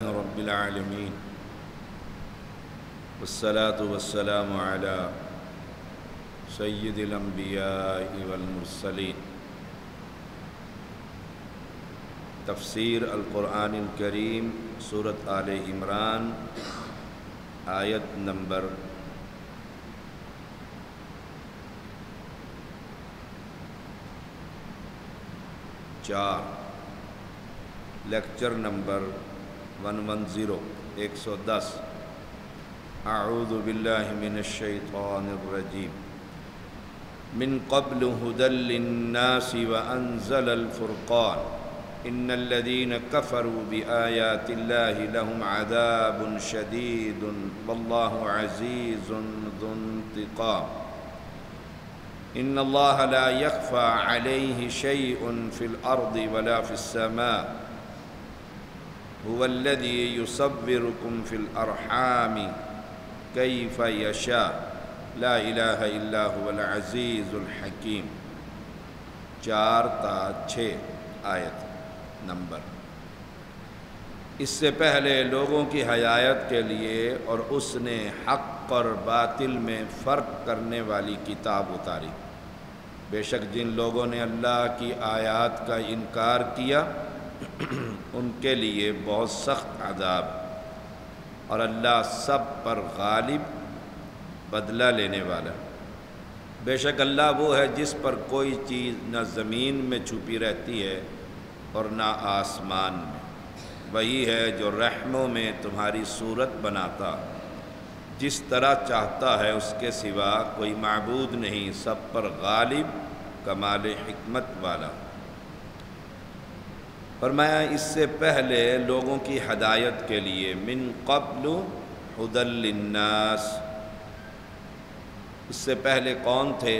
رب العالمين والصلاة والسلام على سيد الأنبياء والمرسلين. تفسیر القرآن الکریم سورۃ آل عمران آیت نمبر 4 لیکچر نمبر 110 اعوذ باللہ من الشیطان الرجیم. من قبل هدى للناس وأنزل الفرقان ان الذين كفروا بآيات الله لهم عذاب شديد والله عزيز ذو انتقام. ان الله لا يخفى عليه شيء في الأرض ولا في السماء هو الذي يصوركم في الأرحام كيف يشاء لا إله إلا هو العزيز الحكيم. 4 تا 6 آیت نمبر. اس سے پہلے لوگوں کی ہدایت کے لیے اور اس نے حق اور باطل میں فرق کرنے والی کتاب اتاری. بے شک جن لوگوں نے اللہ کی آیات کا انکار کیا ان کے لیے بہت سخت عذاب، اور اللہ سب پر غالب بدلہ لینے والا. بے شک اللہ وہ ہے جس پر کوئی چیز نہ زمین میں چھپی رہتی ہے اور نہ آسمان میں. وہی ہے جو رحموں میں تمہاری صورت بناتا جس طرح چاہتا ہے، اس کے سوا کوئی معبود نہیں، سب پر غالب کمال حکمت والا. فرمایا اس سے پہلے لوگوں کی ہدایت کے لیے، من قبل ہدی للناس. اس سے پہلے کون تھے؟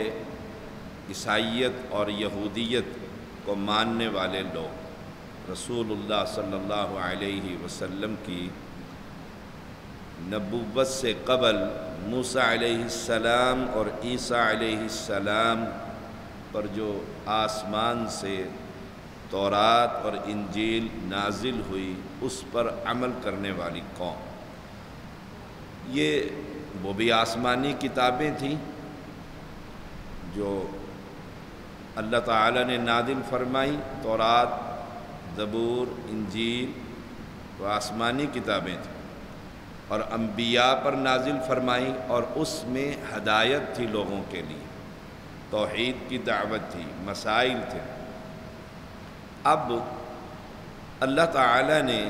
عیسائیت اور یہودیت کو ماننے والے لوگ. رسول اللہ صلی اللہ علیہ وسلم کی نبوت سے قبل موسیٰ علیہ السلام اور عیسیٰ علیہ السلام پر جو آسمان سے تورات اور انجیل نازل ہوئی اس پر عمل کرنے والی قوم. یہ وہ بھی آسمانی کتابیں تھیں جو اللہ تعالی نے نازل فرمائی. تورات، زبور، انجیل وہ آسمانی کتابیں تھیں اور انبیاء پر نازل فرمائی، اور اس میں ہدایت تھی لوگوں کے لیے، توحید کی دعوت تھی، مسائل تھے. اب اللہ تعالی نے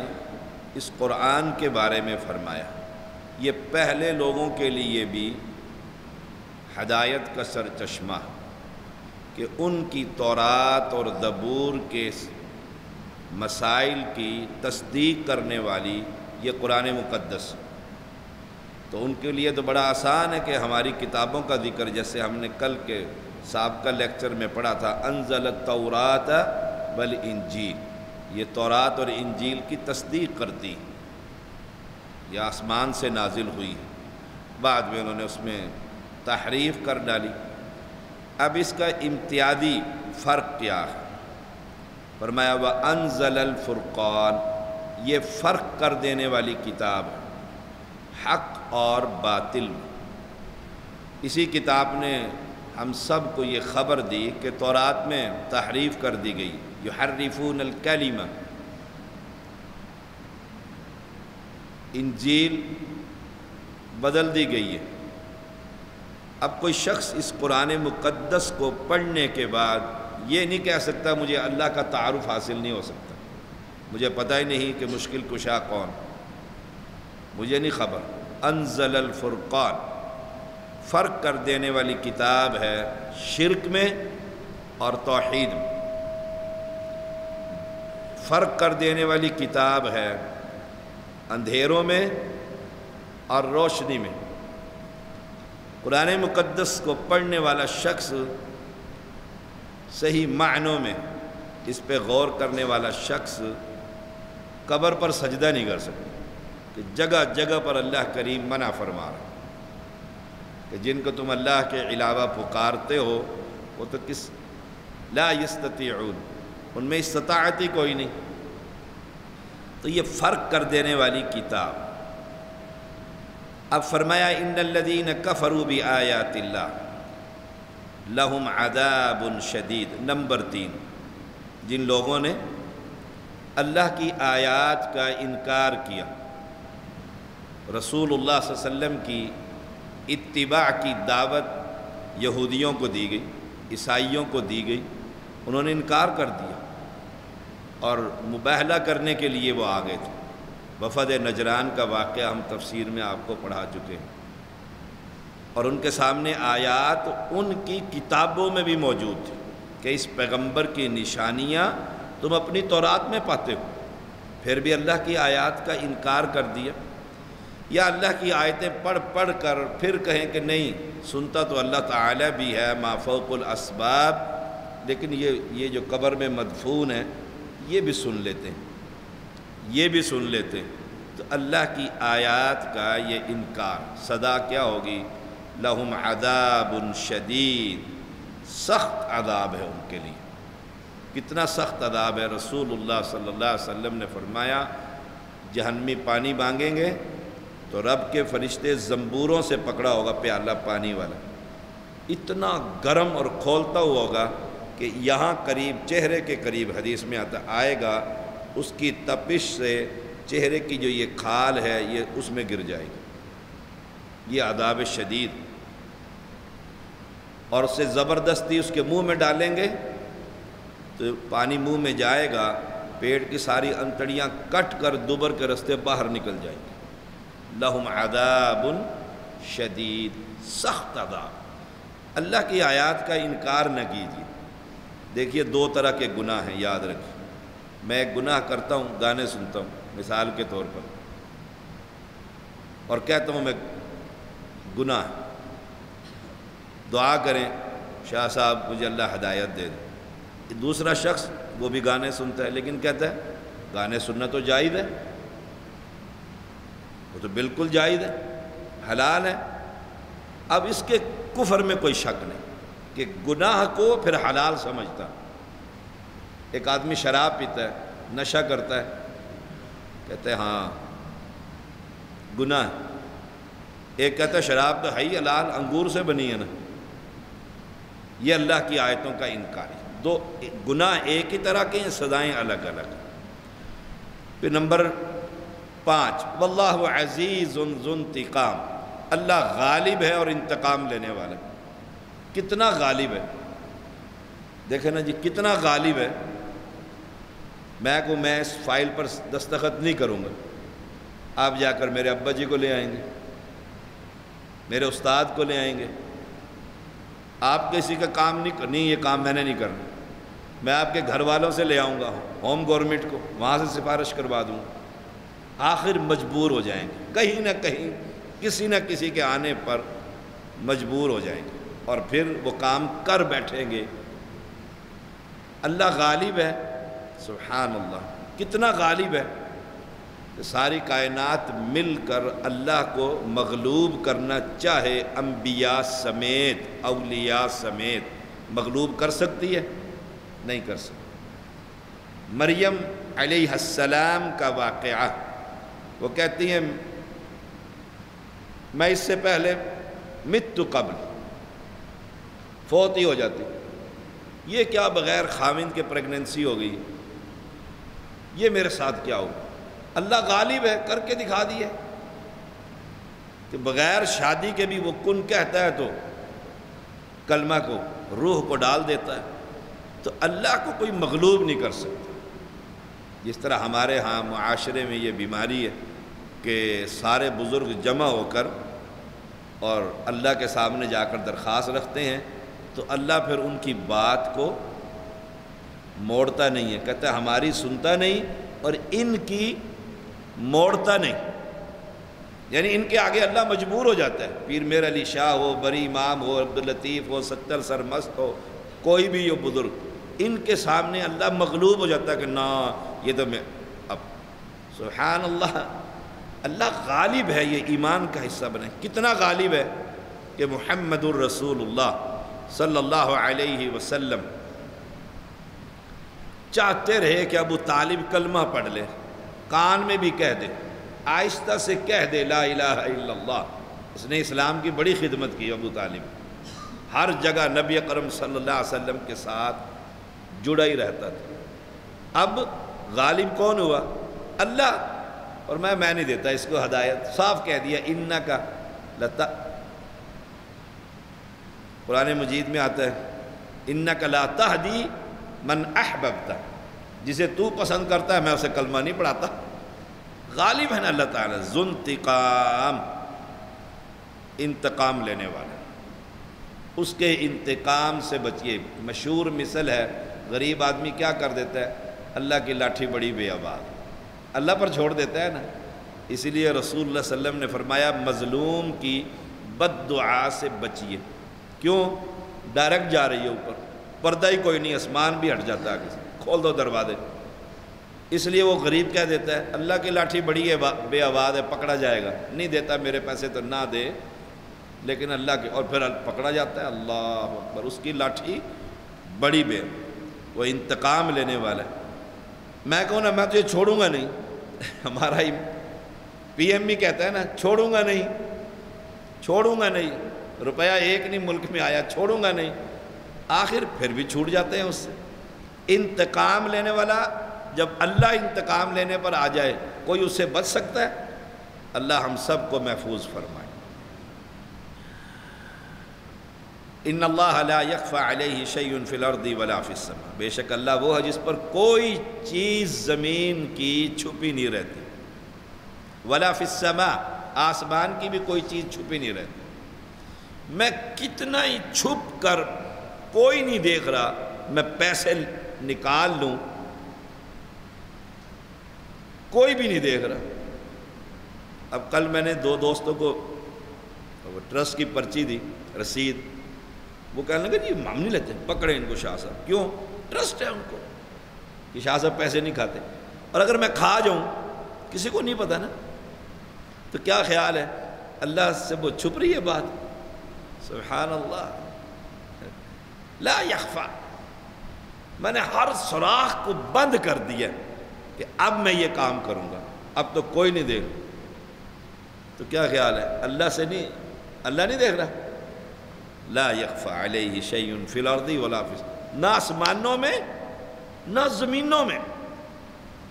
اس قرآن کے بارے میں فرمایا یہ پہلے لوگوں کے لیے بھی ہدایت کا سرچشمہ، کہ ان کی تورات اور زبور کے مسائل کی تصدیق کرنے والی یہ قرآن مقدس. تو ان کے لیے تو بڑا آسان ہے کہ ہماری کتابوں کا ذکر، جیسے ہم نے کل کے سابقہ لیکچر میں پڑھا تھا، انزل التوراۃ والانجیل، یہ تورات اور انجیل کی تصدیق کرتی، یہ آسمان سے نازل ہوئی. بعد میں انہوں نے اس میں تحریف کر ڈالی. اب اس کا امتیازی فرق کیا ہے؟ فرمایا وَأَنزَلَ الْفُرْقَانَ، یہ فرق کر دینے والی کتاب ہے حق اور باطل میں. اسی کتاب نے ہم سب کو یہ خبر دی کہ تورات میں تحریف کر دی گئی، یحرفون الکلمہ. انجیل بدل دی گئی ہے. اب کوئی شخص اس قرآن مقدس کو پڑھنے کے بعد یہ نہیں کہہ سکتا مجھے اللہ کا تعارف حاصل نہیں ہو سکتا، مجھے پتہ ہی نہیں کہ مشکل کشا کون، مجھے نہیں خبر. انزل الفرقان، فرق کر دینے والی کتاب ہے شرک میں اور توحید میں. فرق کر دینے والی کتاب ہے اندھیروں میں اور روشنی میں. قرآن مقدس کو پڑھنے والا شخص صحیح معنوں میں اس پہ غور کرنے والا شخص قبر پر سجدہ نہیں کر سکتا، کہ جگہ جگہ پر اللہ کریم منع فرما رہا کہ جن کو تم اللہ کے علاوہ پکارتے ہو وہ تو کس لا یستطیعون، ان میں استطاعت ہی کوئی نہیں. تو یہ فرق کر دینے والی کتاب۔ اب فرمایا ان الذین کفروا بآیات اللہ لہم عذاب شدید۔ نمبر 3، جن لوگوں نے اللہ کی آیات کا انکار کیا، رسول اللہ صلی اللہ علیہ وسلم کی اتباع کی دعوت یہودیوں کو دی گئی، عیسائیوں کو دی گئی، انہوں نے انکار کر دیا اور مباہلہ کرنے کے لیے وہ آ گئے تھے۔ وفد نجران کا واقعہ ہم تفسیر میں آپ کو پڑھا چکے ہیں، اور ان کے سامنے آیات ان کی کتابوں میں بھی موجود تھی کہ اس پیغمبر کی نشانیاں تم اپنی تورات میں پاتے ہو، پھر بھی اللہ کی آیات کا انکار کر دیا، یا اللہ کی آیتیں پڑھ کر پھر کہیں کہ نہیں، سنتا تو اللہ تعالیٰ بھی ہے ما فوق الاسباب، لیکن یہ جو قبر میں مدفون ہے یہ بھی سن لیتے ہیں، یہ بھی سن لیتے ہیں۔ تو اللہ کی آیات کا یہ انکار، صدا کیا ہوگی؟ لہم عذاب شدید، سخت عذاب ہے ان کے لیے۔ کتنا سخت عذاب ہے؟ رسول اللہ صلی اللہ علیہ وسلم نے فرمایا جہنمی پانی مانگیں گے تو رب کے فرشتے زنبوروں سے پکڑا ہوگا پیالہ پانی والا، اتنا گرم اور کھولتا ہوا ہوگا کہ یہاں قریب، چہرے کے قریب حدیث میں آئے گا، اس کی تپش سے چہرے کی جو یہ کھال ہے یہ اس میں گر جائے گی۔ یہ عذاب شدید، اور اسے زبردستی اس کے منہ میں ڈالیں گے تو پانی منہ میں جائے گا، پیٹ کی ساری انتڑیاں کٹ کر دوبر کے رستے باہر نکل جائیں گے۔ لہم عذاب شدید، سخت عذاب۔ اللہ کی آیات کا انکار نہ کیجیے۔ دیکھیے 2 طرح کے گناہ ہیں، یاد رکھیے۔ میں ایک گناہ کرتا ہوں، گانے سنتا ہوں مثال کے طور پر، اور کہتا ہوں میں گناہ، دعا کریں شاہ صاحب مجھے اللہ ہدایت دے دے۔ دوسرا شخص وہ بھی گانے سنتا ہے لیکن کہتا ہے گانے سننا تو جائز ہے، وہ تو بالکل جائز ہے، حلال ہے۔ اب اس کے کفر میں کوئی شک نہیں کہ گناہ کو پھر حلال سمجھتا۔ ایک آدمی شراب پیتا ہے، نشہ کرتا ہے، کہتے ہیں ہاں گناہ ہے۔ ایک کہتا ہے شراب تو ہے ہی حلال، انگور سے بنی ہے نا۔ یہ اللہ کی آیتوں کا انکار ہے۔ 2 گناہ ایک ہی طرح کے ہیں، سزائیں الگ الگ۔ پھر نمبر 5، واللہ عزیز ذو انتقام، اللہ غالب ہے اور انتقام لینے والا۔ کتنا غالب ہے، دیکھیں نا جی، کتنا غالب ہے۔ میں اس فائل پر دستخط نہیں کروں گا، آپ جا کر میرے ابا جی کو لے آئیں گے، میرے استاد کو لے آئیں گے۔ آپ کسی کا کام نہیں، یہ کام میں نے نہیں کرنا، میں آپ کے گھر والوں سے لے آؤں گا، ہوم گورنمنٹ کو، وہاں سے سفارش کروا دوں گا۔ آخر مجبور ہو جائیں گے، کہیں نہ کہیں کسی نہ کسی کے آنے پر مجبور ہو جائیں گے، اور پھر وہ کام کر بیٹھیں گے۔ اللہ غالب ہے، سبحان اللہ، کتنا غالب ہے کہ ساری کائنات مل کر اللہ کو مغلوب کرنا چاہے، انبیاء سمیت، اولیاء سمیت، مغلوب کر سکتی ہے؟ نہیں کر سکتی۔ مریم علیہ السلام کا واقعہ، وہ کہتی ہیں میں اس سے پہلے مت قبل، فوت ہی ہو جاتی، یہ کیا بغیر خاوند کے پریگننسی ہو گئی، یہ میرے ساتھ کیا ہو؟ اللہ غالب ہے، کر کے دکھا دیے کہ بغیر شادی کے بھی وہ کن کہتا ہے تو کلمہ کو، روح کو ڈال دیتا ہے۔ تو اللہ کو کوئی مغلوب نہیں کر سکتا۔ جس طرح ہمارے ہاں معاشرے میں یہ بیماری ہے کہ سارے بزرگ جمع ہو کر اور اللہ کے سامنے جا کر درخواست رکھتے ہیں، تو اللہ پھر ان کی بات کو موڑتا نہیں ہے، کہتا ہے ہماری سنتا نہیں اور ان کی موڑتا نہیں، یعنی ان کے آگے اللہ مجبور ہو جاتا ہے۔ پیر میر علی شاہ ہو، بری امام ہو، عبداللطیف ہو، 70 سرمست ہو، کوئی بھی ہو بزرگ، ان کے سامنے اللہ مغلوب ہو جاتا ہے کہ نا یہ تو میں اب، سبحان اللہ، اللہ غالب ہے، یہ ایمان کا حصہ بنے۔ کتنا غالب ہے کہ محمد الرسول اللہ صلی اللہ علیہ وسلم چاہتے رہے کہ ابو طالب کلمہ پڑھ لے، کان میں بھی کہہ دے، آہستہ سے کہہ دے لا الہ الا اللہ۔ اس نے اسلام کی بڑی خدمت کی ابو طالب، ہر جگہ نبی اکرم صلی اللہ علیہ وسلم کے ساتھ جڑا ہی رہتا تھا۔ اب غالب کون ہوا؟ اللہ، اور میں نہیں دیتا اس کو ہدایت، صاف کہہ دیا انکا لتا، قرآن مجید میں آتا ہے انکا لا تہدی من احببتا، جسے تو پسند کرتا ہے میں اسے کلمہ نہیں پڑھاتا۔ غالب ہے نا اللہ تعالیٰ، ذو انتقام، انتقام لینے والا، اس کے انتقام سے بچیے۔ مشہور مثل ہے، غریب آدمی کیا کر دیتا ہے؟ اللہ کی لاٹھی بڑی بے آباد، اللہ پر چھوڑ دیتا ہے نا۔ اسی لیے رسول اللہ صلی اللہ علیہ وسلم نے فرمایا مظلوم کی بد دعا سے بچیے۔ کیوں؟ ڈائریکٹ جا رہی ہے اوپر، پردہ ہی کوئی نہیں، آسمان بھی ہٹ جاتا ہے، کسی کھول دو دروازے۔ اس لیے وہ غریب کہہ دیتا ہے اللہ کی لاٹھی بڑی ہے بے آواز ہے، پکڑا جائے گا، نہیں دیتا میرے پیسے تو نہ دے، لیکن اللہ کے، اور پھر پکڑا جاتا ہے، اللہ اکبر، اس کی لاٹھی بڑی بے، وہ انتقام لینے والا ہے۔ میں کہوں نا میں تجھے چھوڑوں گا نہیں، ہمارا ہی پی ایم بھی کہتا ہے نا چھوڑوں گا نہیں، چھوڑوں گا نہیں، روپیہ ایک نہیں ملک میں آیا، چھوڑوں گا نہیں، آخر پھر بھی چھوٹ جاتے ہیں اس سے۔ انتقام لینے والا، جب اللہ انتقام لینے پر آ جائے کوئی اس سے بچ سکتا ہے؟ اللہ ہم سب کو محفوظ فرمائے۔ ان اللہ لا يخفى علیہ شیء فی الارض ولا فی السماء، بے شک اللہ وہ ہے جس پر کوئی چیز زمین کی چھپی نہیں رہتی، ولا فی السماء، آسمان کی بھی کوئی چیز چھپی نہیں رہتی۔ میں کتنا ہی چھپ کر کوئی نہیں دیکھ رہا، میں پیسے نکال لوں کوئی بھی نہیں دیکھ رہا۔ اب کل میں نے دو دوستوں کو ٹرسٹ کی پرچی دی، رسید، وہ کہنے لگے جی ہم نہیں لیتے، پکڑے ان کو شاہ صاحب۔ کیوں؟ ٹرسٹ ہے ان کو کہ شاہ صاحب پیسے نہیں کھاتے، اور اگر میں کھا جاؤں کسی کو نہیں پتا نا، تو کیا خیال ہے اللہ سے وہ چھپ رہی ہے بات؟ سبحان اللہ، لا یخفا، میں نے ہر سوراخ کو بند کر دیا کہ اب میں یہ کام کروں گا، اب تو کوئی نہیں دیکھ۔ تو کیا خیال ہے اللہ سے نہیں، اللہ نہیں دیکھ رہا؟ لا یخفا علیہ شیء فی الارض ولا فی السماء، نہ آسمانوں میں نہ زمینوں میں۔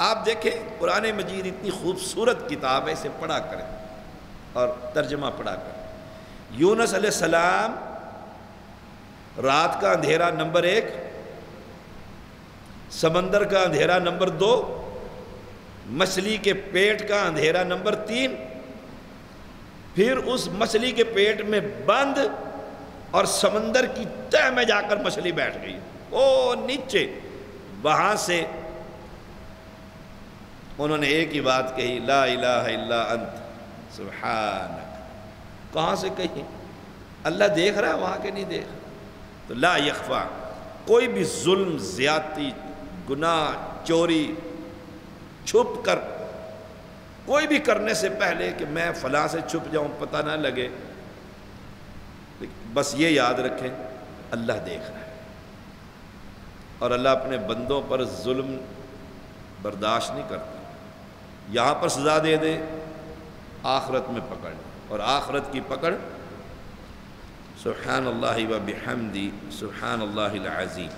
آپ دیکھیں قرآن مجید اتنی خوبصورت کتاب ہے، اسے پڑھا کریں اور ترجمہ پڑھا کریں۔ یونس علیہ السلام، رات کا اندھیرا نمبر 1، سمندر کا اندھیرا نمبر 2، مچھلی کے پیٹ کا اندھیرا نمبر 3، پھر اس مچھلی کے پیٹ میں بند اور سمندر کی تہ میں جا کر مچھلی بیٹھ گئی، او نیچے، وہاں سے انہوں نے ایک ہی بات کہی، لا الہ الا انت سبحانک۔ کہاں سے کہی؟ اللہ دیکھ رہا ہے وہاں کے نہیں دیکھ رہا۔ تو لا یخفا، کوئی بھی ظلم، زیادتی، گناہ، چوری، چھپ کر کوئی بھی کرنے سے پہلے کہ میں فلاں سے چھپ جاؤں پتہ نہ لگے، بس یہ یاد رکھیں اللہ دیکھ رہا ہے، اور اللہ اپنے بندوں پر ظلم برداشت نہیں کرتا۔ یہاں پر سزا دے دے، آخرت میں پکڑ، اور آخرت کی پکڑ سبحان اللہ و بحمدی سبحان اللہ العظیم۔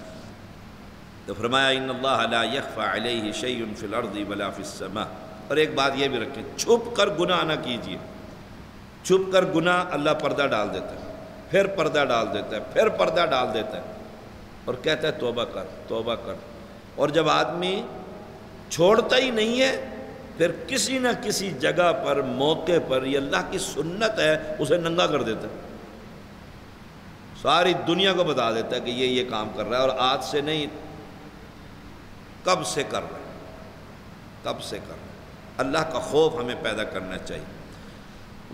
تو فرمایا ان اللہ لا یخفى علیہ شیء فی الارض ولا فی السماء۔ اور ایک بات یہ بھی رکھیں، چھپ کر گناہ نہ کیجیے۔ چھپ کر گناہ اللہ پردہ ڈال دیتا ہے، پھر پردہ ڈال دیتا ہے، پھر پردہ ڈال دیتا ہے، اور کہتا ہے توبہ کر توبہ کر۔ اور جب آدمی چھوڑتا ہی نہیں ہے، پھر کسی نہ کسی جگہ پر، موقع پر، یہ اللہ کی سنت ہے، اسے ننگا کر دیتا ہے، ساری دنیا کو بتا دیتا ہے کہ یہ کام کر رہا ہے، اور آج سے نہیں کب سے کر رہا ہے، کب سے کر رہا ہے۔ اللہ کا خوف ہمیں پیدا کرنا چاہیے۔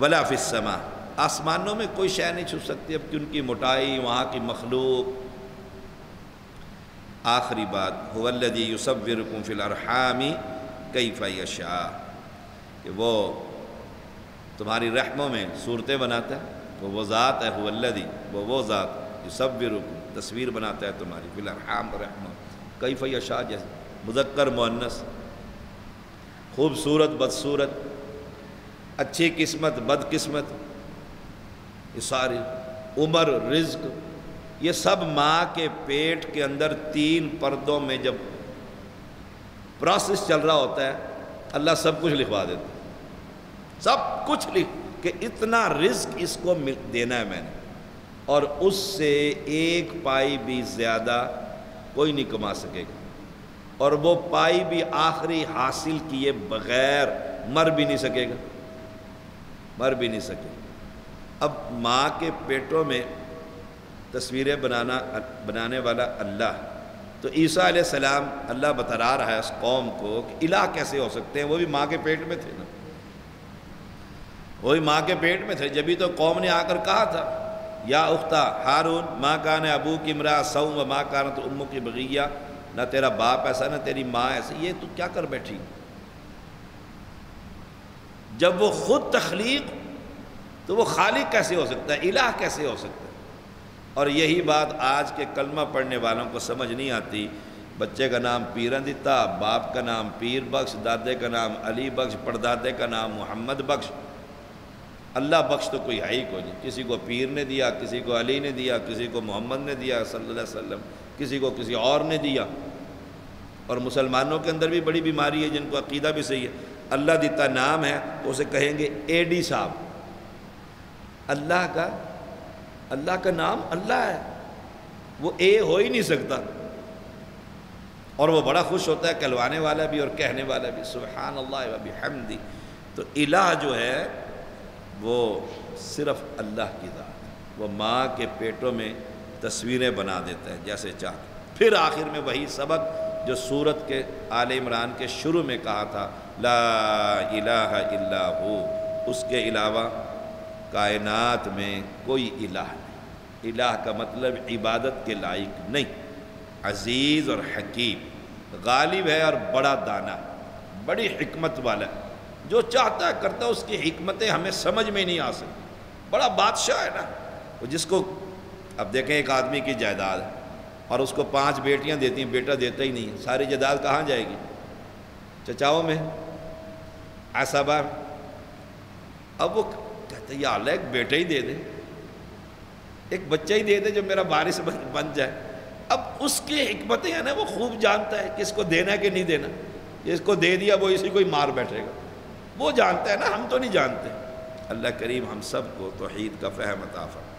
ولا فی السماء، آسمانوں میں کوئی شے نہیں چھپ سکتی، اب کہ ان کی موٹائی، وہاں کی مخلوق۔ آخری بات، هو الذی یصورکم فی الارحام کیف یشاء، کہ وہ تمہاری رحموں میں صورتیں بناتا ہے، وہ ذات ہے، هو الذی، وہ ذات، یصورکم، تصویر بناتا ہے تمہاری، فی الارحام، رحموں، کیف یشاء، جیسے مذکر مؤنث، خوبصورت بدصورت، اچھی قسمت بد قسمت، یہ ساری عمر، رزق، یہ سب ماں کے پیٹ کے اندر 3 پردوں میں جب پروسیس چل رہا ہوتا ہے، اللہ سب کچھ لکھوا دیتا ہے، سب کچھ کہ اتنا رزق اس کو دینا ہے میں نے، اور اس سے 1 پائی بھی زیادہ کوئی نہیں کما سکے گا، اور وہ پائی بھی آخری حاصل کیے بغیر مر بھی نہیں سکے گا، مر بھی نہیں سکے گا۔ اب ماں کے پیٹوں میں تصویریں بنانے والا اللہ، تو عیسیٰ علیہ السلام اللہ بتا رہا ہے اس قوم کو کہ الہ کیسے ہو سکتے ہیں، وہ بھی ماں کے پیٹ میں تھے نا، وہی ماں کے پیٹ میں تھے، جبھی تو قوم نے آ کر کہا تھا یا اختہ ہارون ما کان ابوک امرأ سوء وما کانت امک بغیہ، نہ تیرا باپ ایسا نہ تیری ماں ایسی، یہ تو کیا کر بیٹھی؟ جب وہ خود تخلیق تو وہ خالق کیسے ہو سکتا ہے، الہ کیسے ہو سکتا ہے؟ اور یہی بات آج کے کلمہ پڑھنے والوں کو سمجھ نہیں آتی۔ بچے کا نام پیرن دیتا، باپ کا نام پیر بخش، دادے کا نام علی بخش، پردادے کا نام محمد بخش، اللہ بخش تو کوئی ہے ہی کوئی نہیں، کسی کو پیر نے دیا، کسی کو علی نے دیا، کسی کو محمد نے دیا صلی اللہ علیہ وسلم، کسی کو کسی اور نے دیا۔ اور مسلمانوں کے اندر بھی بڑی بیماری ہے، جن کو عقیدہ بھی صحیح ہے، اللہ دیتا نام ہے تو اسے کہیں گے اے ڈی صاحب، اللہ کا نام اللہ ہے، وہ اے ہو ہی نہیں سکتا، اور وہ بڑا خوش ہوتا ہے کہلوانے والا بھی اور کہنے والا بھی، سبحان اللہ و بحمدہ۔ تو الہ جو ہے وہ صرف اللہ کی ذات ہے، وہ ماں کے پیٹوں میں تصویریں بنا دیتا ہے جیسے چاہتا۔ پھر آخر میں وہی سبق جو سورت کے آل عمران کے شروع میں کہا تھا، لا الہ الا ہو، اس کے علاوہ کائنات میں کوئی الہ نہیں۔ الہ کا مطلب عبادت کے لائق نہیں، عزیز اور حکیم، غالب ہے اور بڑا دانا، بڑی حکمت والا ہے، جو چاہتا ہے کرتا ہے، اس کی حکمتیں ہمیں سمجھ میں نہیں آ سکتی، بڑا بادشاہ ہے نا وہ، جس کو اب دیکھیں ایک آدمی کی جائیداد ہے اور اس کو 5 بیٹیاں دیتی ہیں، بیٹا دیتا ہی نہیں، ساری جائیداد کہاں جائے گی؟ چچاؤں میں، عصبہ میں۔ اب وہ کہتے ہیں یا اللہ ایک بیٹا ہی دے دے، ایک بچہ ہی دے دے جو میرا وارث بن جائے۔ اب اس کی حکمتیں ہیں نا، وہ خوب جانتا ہے کہ اس کو دینا ہے کہ نہیں دینا، اس کو دے دیا وہ اسی کو ہی مار بیٹھے گا، وہ جانتا ہے نا، ہم تو نہیں جانتے۔ اللہ کریم ہم سب کو توحید کا فہم عطا فرمائے۔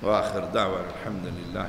وآخر دعوانا الحمدللہ۔